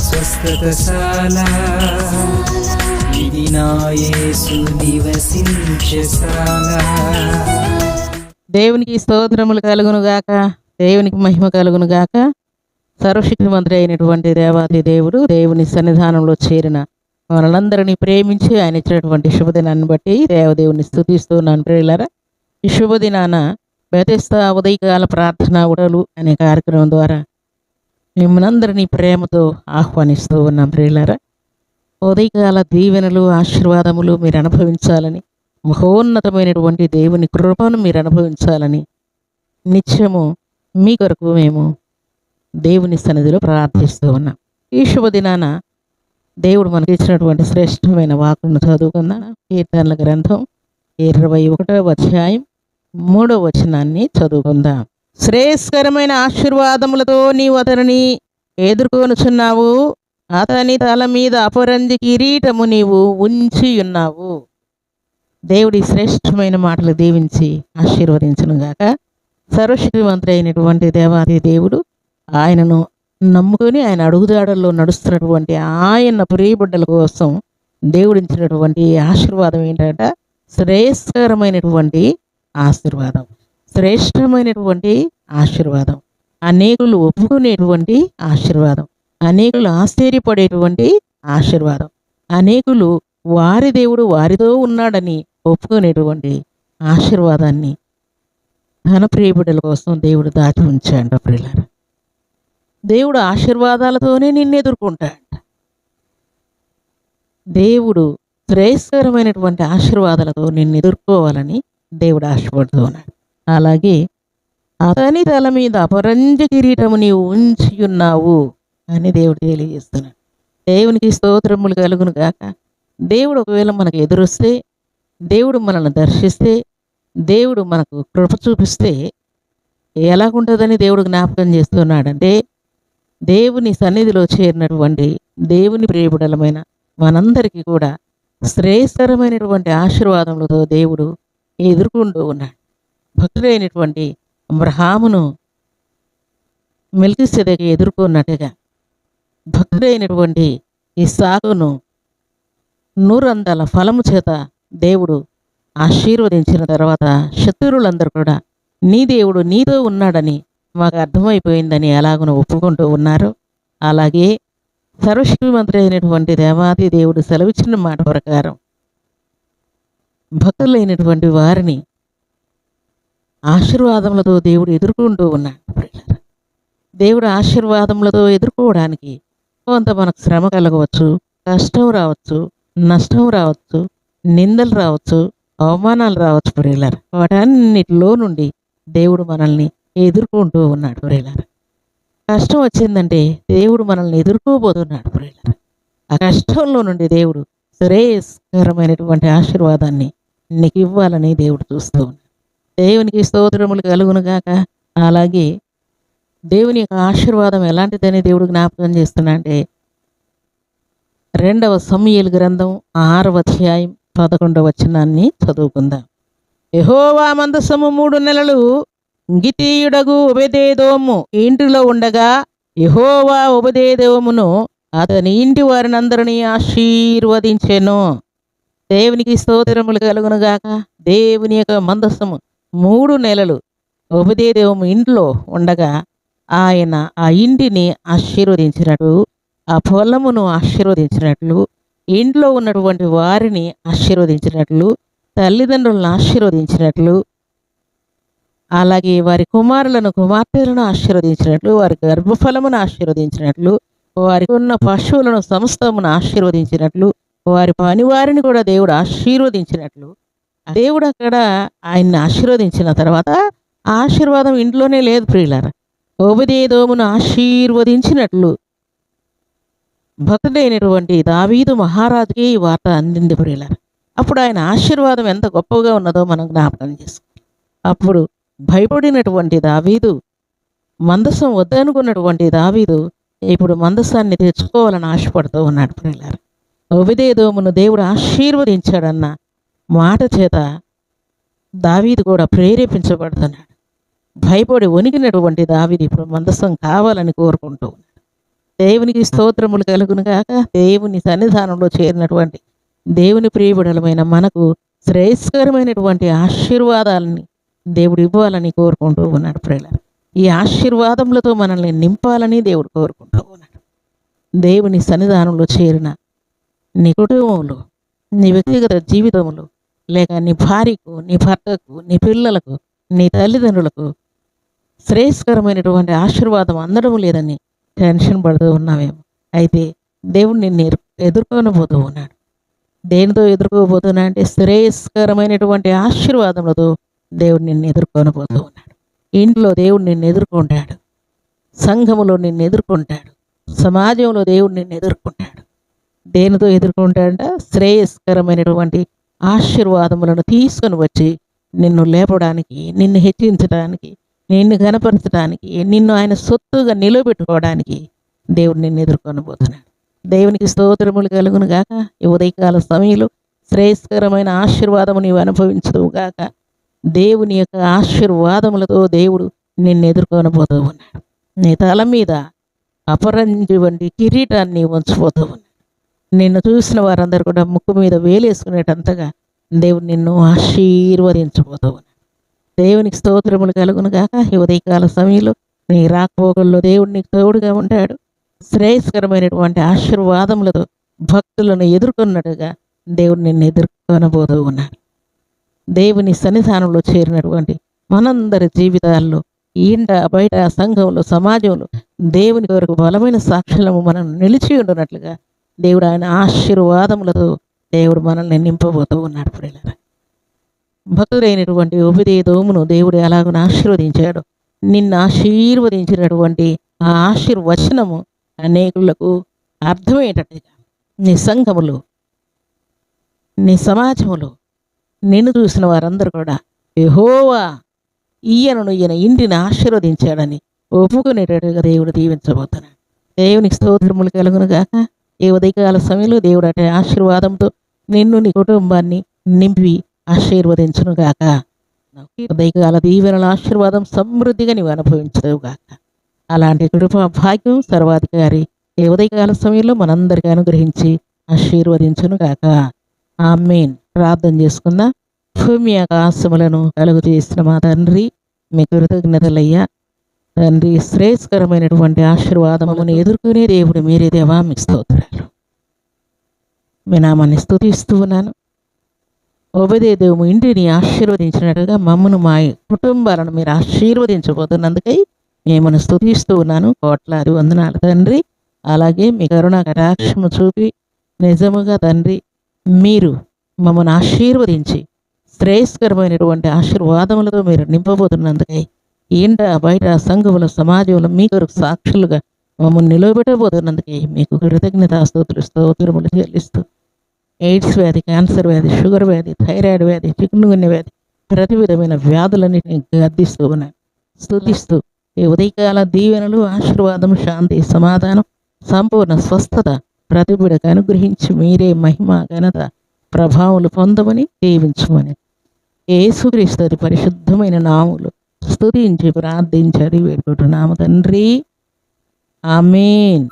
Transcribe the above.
స్వస్థతశాల ఇది నా యేసు నివసించశాల. దేవునికి స్తోత్రములు కలుగును గాక, దేవునికి మహిమ కలుగును గాక. సర్వశక్తిమంతుడు అయినటువంటి దేవాది దేవుడు దేవుని సన్నిధానంలో చేరిన మనలందరినీ ప్రేమించి ఆయన ఇచ్చినటువంటి శుభదినాన్ని బట్టి దేవదేవుని స్తుతిస్తూ ఉన్నాను ప్రియులారా. ఈ శుభదినాన బెతెస్దా ఉదయకాల ప్రార్థనా ఉడలు అనే కార్యక్రమం ద్వారా మిమ్మల్ని ప్రేమతో ఆహ్వానిస్తూ ఉన్నాం ప్రియులారా. ఉదయకాల దీవెనలు ఆశీర్వాదములు మీరు అనుభవించాలని, మహోన్నతమైనటువంటి దేవుని కృపను మీరు అనుభవించాలని నిత్యము మీ కొరకు మేము దేవుని సన్నిధిలో ప్రార్థిస్తూ ఉన్నాం. ఈ శుభదినాన దేవుడు మనకి ఇచ్చినటువంటి శ్రేష్టమైన వాక్కును చదువుకుందాం. కీర్తనల గ్రంథం 21వ అధ్యాయం 3వ వచనాన్ని చదువుకుందాం. శ్రేయస్కరమైన ఆశీర్వాదములతో నీవు అతనిని ఎదుర్కొనుచున్నావు, అతని తల మీద అపరంజి కిరీటము నీవు ఉంచి ఉన్నావు. దేవుడి శ్రేష్టమైన మాటలు దీవించి ఆశీర్వదించును గాక. సర్వశక్తివంతుడైనటువంటి దేవాది దేవుడు ఆయనను నమ్ముకొని ఆయన అడుగుదాడల్లో నడుస్తున్నటువంటి ఆయన ప్రియబిడ్డల కోసం దేవుడిచ్చినటువంటి ఆశీర్వాదం ఏంటంటే శ్రేయస్కరమైనటువంటి ఆశీర్వాదం, శ్రేష్టమైనటువంటి ఆశీర్వాదం, అనేకులు ఒప్పుకునేటువంటి ఆశీర్వాదం, అనేకులు ఆశ్చర్యపడేటువంటి ఆశీర్వాదం, అనేకులు వారి దేవుడు వారితో ఉన్నాడని ఒప్పుకునేటువంటి ఆశీర్వాదాన్ని ధన ప్రియబిడ్డల కోసం దేవుడు దాచి ఉంచాడంట ప్రియులారా. దేవుడు ఆశీర్వాదాలతోనే నిన్ను ఎదుర్కొంటాడంట. దేవుడు శ్రేయస్కరమైనటువంటి ఆశీర్వాదాలతో నిన్ను ఎదుర్కోవాలని దేవుడు ఆశపడుతూ ఉన్నాడు. అలాగే అతని తల మీద అపరంజి కిరీటము నీవు ఉంచి ఉన్నావు అని దేవుడు తెలియజేస్తున్నాడు. దేవునికి స్తోత్రములు కలుగును గాక. దేవుడు ఒకవేళ మనకు ఎదురొస్తే, దేవుడు మనల్ని దర్శిస్తే, దేవుడు మనకు కృప చూపిస్తే ఎలాగుంటుందని దేవుడు జ్ఞాపకం చేస్తున్నాడంటే, దేవుని సన్నిధిలో చేరినటువంటి దేవుని ప్రియబిడ్డలమైన మనందరికీ కూడా శ్రేయస్కరమైనటువంటి ఆశీర్వాదములతో దేవుడు ఎదుర్కొంటూ ఉన్నాడు. భక్తుడైనటువంటి అబ్రహామును మెల్కీసెదెకు ఎదుర్కొన్నట్టుగా భక్తుడైనటువంటి ఇస్సాకును 100 ఫలము చేత దేవుడు ఆశీర్వదించిన తర్వాత శత్రువులందరూ కూడా నీ దేవుడు నీతో ఉన్నాడని మాకు అర్థమైపోయిందని ఎలాగనో ఒప్పుకుంటూ ఉన్నారు. అలాగే సర్వశక్తిమంతుడైనటువంటి దేవాది దేవుడు సెలవిచ్చిన మాట ప్రకారం భక్తులైనటువంటి వారిని ఆశీర్వాదములతో దేవుడు ఎదుర్కొంటూ ఉన్నాడు. దేవుడు ఆశీర్వాదములతో ఎదుర్కోవడానికి కొంత మనకు శ్రమ కలగవచ్చు, కష్టం రావచ్చు, నష్టం రావచ్చు, నిందలు రావచ్చు, అవమానాలు రావచ్చు ప్రియులారా. వాటన్నిటిలో నుండి దేవుడు మనల్ని ఎదుర్కొంటూ ఉన్నాడు ప్రియులారా. కష్టం వచ్చిందంటే దేవుడు మనల్ని ఎదుర్కోబోతున్నాడు ప్రియులారా. ఆ కష్టంలో నుండి దేవుడు శ్రేయస్కరమైనటువంటి ఆశీర్వాదాన్ని నీకు ఇవ్వాలని దేవుడు చూస్తూ ఉన్నాడు. దేవునికి స్తోత్రములు కలుగును గాక. అలాగే దేవుని యొక్క ఆశీర్వాదం ఎలాంటిదని దేవుడు జ్ఞాపకం చేస్తున్నా అంటే 2వ సమూయేలు గ్రంథం 6వ అధ్యాయం 11వ వచనాన్ని చదువుకుందాం. యెహోవా మందసము 3 నెలలు గితీయుడగు ఒబెదేదోము ఇంటిలో ఉండగా యెహోవా ఒబెదేదోమును అతని ఇంటి వారినందరినీ ఆశీర్వదించెను. దేవునికి స్తోత్రములు కలుగును గాక. దేవుని యొక్క మందసము 3 నెలలు ఒబెదేదోము ఇంట్లో ఉండగా ఆయన ఆ ఇంటిని ఆశీర్వదించినట్టు, ఆ పొలమును ఆశీర్వదించినట్లు, ఇంట్లో ఉన్నటువంటి వారిని ఆశీర్వదించినట్లు, తల్లిదండ్రులను ఆశీర్వదించినట్లు, అలాగే వారి కుమారులను కుమార్తెలను ఆశీర్వదించినట్లు, వారి గర్భఫలమును ఆశీర్వదించినట్లు, వారికి ఉన్న పశువులను సమస్తమును ఆశీర్వదించినట్లు, వారి పనివారిని కూడా దేవుడు ఆశీర్వదించినట్లు, దేవుడు అక్కడ ఆయన్ని ఆశీర్వదించిన తర్వాత ఆశీర్వాదం ఇంట్లోనే లేదు ప్రియులారా. ఒబెదేదోమును ఆశీర్వదించినట్లు భక్తుడైనటువంటి దావీదు మహారాజుకి ఈ వార్త అందింది ప్రియులారా. అప్పుడు ఆయన ఆశీర్వాదం ఎంత గొప్పగా ఉన్నదో మనం జ్ఞాపకం చేసుకోవాలి. అప్పుడు భయపడినటువంటి దావీదు, మందసం వద్దనుకున్నటువంటి దావీదు ఇప్పుడు మందసాన్ని తెచ్చుకోవాలని ఆశపడుతూ ఉన్నాడు ప్రియులారా. ఒబెదేదోమును దేవుడు ఆశీర్వదించాడన్న మాట చేత దావీదు కూడా ప్రేరేపించబడుతున్నాడు. భయపడి వణికినటువంటి దావీదు ఇప్పుడు మందసం కావాలని కోరుకుంటూ ఉన్నాడు. దేవునికి స్తోత్రములు కలుగును గాక. దేవుని సన్నిధానంలో చేరినటువంటి దేవుని ప్రియబిడలమైన మనకు శ్రేయస్కరమైనటువంటి ఆశీర్వాదాలని దేవుడు ఇవ్వాలని కోరుకుంటూ ఉన్నాడు. ప్రియులారా, ఈ ఆశీర్వాదములతో మనల్ని నింపాలని దేవుడు కోరుకుంటూ ఉన్నాడు. దేవుని సన్నిధానంలో చేరిన నీ కుటుంబంలో, నీ వ్యక్తిగత జీవితంలో, లేక నీ భార్యకు, నీ భర్తకు, నీ పిల్లలకు, నీ తల్లిదండ్రులకు శ్రేయస్కరమైనటువంటి ఆశీర్వాదం అందడం లేదని టెన్షన్ పడుతూ ఉన్నావేమో. అయితే దేవుడు నిన్ను ఎదుర్కొనబోతూ ఉన్నాడు. దేనితో ఎదుర్కోబోతున్నా అంటే శ్రేయస్కరమైనటువంటి ఆశీర్వాదములతో దేవుడు నిన్ను ఎదుర్కొనబోతూ ఉన్నాడు. ఇంట్లో దేవుడు నిన్ను ఎదుర్కొంటాడు, సంఘములో నిన్ను ఎదుర్కొంటాడు, సమాజంలో దేవుడు నిన్ను ఎదుర్కొంటాడు. దేనితో ఎదుర్కొంటాడంట? శ్రేయస్కరమైనటువంటి ఆశీర్వాదములను తీసుకొని వచ్చి నిన్ను లేపడానికి, నిన్ను హెచ్చించడానికి, నిన్ను గనపరచడానికి, నిన్ను ఆయన సొత్తుగా నిలబెట్టుకోవడానికి దేవుడు నిన్ను ఎదుర్కొనబోతున్నాడు. దేవునికి స్తోత్రములు కలుగును గాక. ఈ ఉదయకాల సమయంలో శ్రేయస్కరమైన ఆశీర్వాదము నీవు అనుభవించదువు గాక. దేవుని యొక్క ఆశీర్వాదములతో దేవుడు నిన్ను ఎదుర్కొనబోతూ ఉన్నాడు. నీ తల మీద అపరంజి వంటి కిరీటాన్ని ఉంచబోతూ ఉన్నాడు. నిన్ను చూసిన వారందరూ కూడా ముక్కు మీద వేలేసుకునేటంతగా దేవుడు నిన్ను ఆశీర్వదించబోతూ ఉన్నాడు. దేవునికి స్తోత్రములు కలుగును గాక. ఈ ఉదయకాల సమయంలో నీ రాకపోకల్లో దేవుడు నీకు తోడుగా ఉంటాడు. శ్రేయస్కరమైనటువంటి ఆశీర్వాదములతో భక్తులను ఎదుర్కొన్నట్టుగా దేవుడు నిన్ను ఎదుర్కొనబోతూ ఉన్నాడు. దేవుని సన్నిధానంలో చేరినటువంటి మనందరి జీవితాల్లో, ఇంట బయట, సంఘంలో, సమాజంలో దేవుని కొరకు బలమైన సాక్షులము మనం నిలిచి ఉండునట్లుగా దేవుడు ఆయన ఆశీర్వాదములతో దేవుడు మనల్ని నింపబోతూ ఉన్నాడు. ప్రియులారా, భక్తుడైనటువంటి ఒబెదేదోమును దేవుడు ఎలాగో ఆశీర్వదించాడు. నిన్ను ఆశీర్వదించినటువంటి ఆ ఆశీర్వచనము అనేకులకు అర్థమయ్యేటట్టుగా నీ సంఘములో, నీ సమాజంలో నిన్ను చూసిన వారందరూ కూడా యెహోవా ఈయన ఇంటిని ఆశీర్వదించాడని ఒప్పుకునేటట్టుగా దేవుడు దీవించబోతున్నాడు. దేవునికి స్తోత్రములు కలుగును గాక. ఈ ఉదయకాల సమయంలో దేవుడు అటే ఆశీర్వాదంతో నిన్ను, నీ కుటుంబాన్ని నింపి ఆశీర్వదించును గాక. ఉదయకాల దీవెనల ఆశీర్వాదం సమృద్ధిగా నీవు అనుభవించదు గాక. అలాంటి కృపా భాగ్యం సర్వాధికారి ఈ ఉదయకాల సమయంలో మనందరికీ అనుగ్రహించి ఆశీర్వదించును గాక. ఆమేన్. ప్రార్థన చేసుకుందాం. భూమి ఆకాశములను కలుగు చేసిన మా తండ్రి, మీ కృతజ్ఞతలయ్యా. తండ్రి, శ్రేయస్కరమైనటువంటి ఆశీర్వాదమును ఎదుర్కొనే దేవుడు మీరే దేవా, మీకు స్తోత్రాలు. మీ నామాన్ని స్తుతిస్తూ ఉన్నాను. ఒబెదేదోము ఇంటిని ఆశీర్వదించినట్టుగా మమ్మను, మా కుటుంబాలను మీరు ఆశీర్వదించబోతున్నందుకై మేమును స్తుతిస్తూ ఉన్నాను. కోట్లాది వందనాలు తండ్రి. అలాగే మీ కరుణ కటాక్షము చూపి నిజముగా తండ్రి మీరు మమ్మల్ని ఆశీర్వదించి శ్రేయస్కరమైనటువంటి ఆశీర్వాదములతో మీరు నింపబోతున్నందుకై ఇంట బయట, సంఘముల, సమాజంలో మీ కొరకు సాక్షులుగా మమ్మల్ని నిలబెట్టబోతున్నందుకై మీకు కృతజ్ఞతాస్తుతులు, స్తోత్రములు చెల్లిస్తూ ఎయిడ్స్ వ్యాధి, క్యాన్సర్ వ్యాధి, షుగర్ వ్యాధి, థైరాయిడ్ వ్యాధి, చికున్గున్యా వ్యాధి, ప్రతి విధమైన వ్యాధులన్నింటినీ గద్దిస్తూ ఉన్నాను, స్తుతిస్తూ ఈ ఉదయకాల దీవెనలు, ఆశీర్వాదం, శాంతి, సమాధానం, సంపూర్ణ స్వస్థత ప్రతి బిడ్డకు అనుగ్రహించి మీరే మహిమ, ఘనత, ప్రభావాలు పొందమని దీవించమని యేసుక్రీస్తు పరిశుద్ధమైన నామములో స్తుతించి ప్రార్థించి వేడుకుంటున్నాము తండ్రి. ఆమేన్.